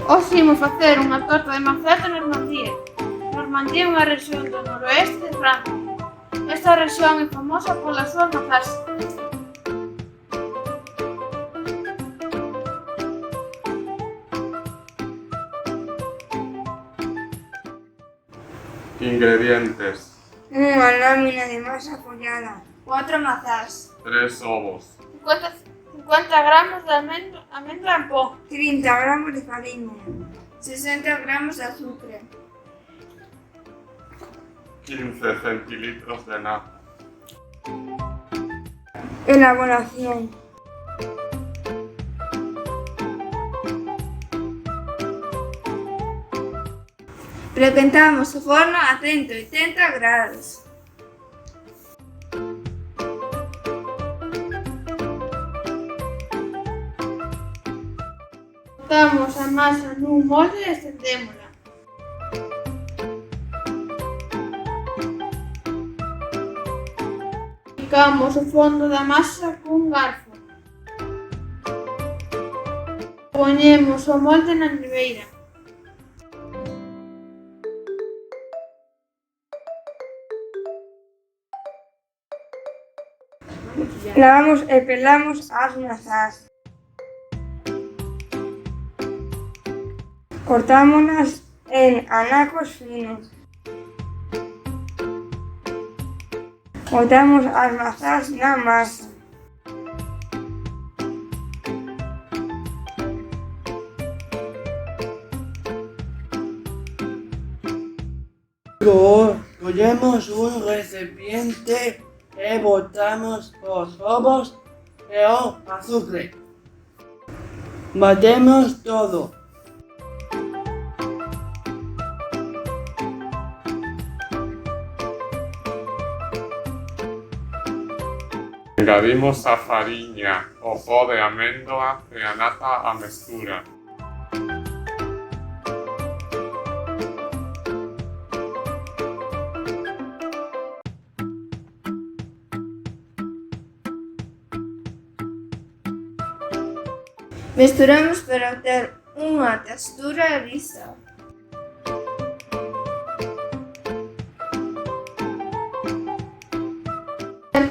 Hoxe imos facer unha torta de mazá de Normandía. Normandía é unha rexión do noroeste de Francia. Esta rexión é famosa polas súas mazás. Ingredientes: Unha lámina de masa follada, 4 mazás, 3 ovos, 50 gramos de amendra en pó, 30 gramos de farina, 60 gramos de azúcar, 15 centilitros de nata. Elaboración. Precalentamos o forno a 180 grados. botamos a masa nun molde e estendémola. Picamos o fondo da masa cun garfo. Poñemos o molde na neveira. Lavamos e pelamos as mazás. Cortámolas en anacos finos. Botamos as mazás na masa. Collemos un recipiente e botamos os ovos e o azúcar. Batemos todo. Engadimos a fariña, o pó de amêndoa e a nata á mestura. Mesturamos para obter unha textura lisa.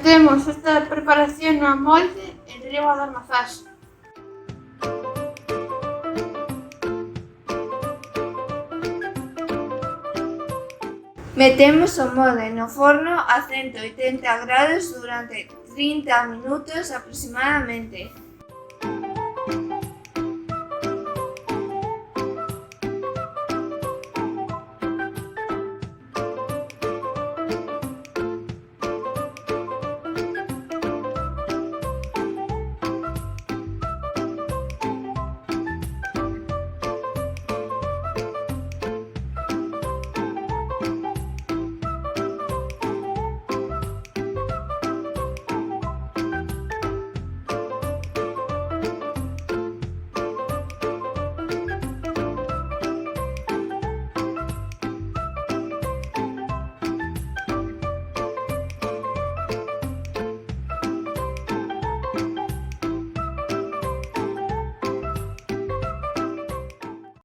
Vertemos esta preparación no molde enriba das mazás. Metemos o molde no forno a 180 grados durante 30 minutos aproximadamente.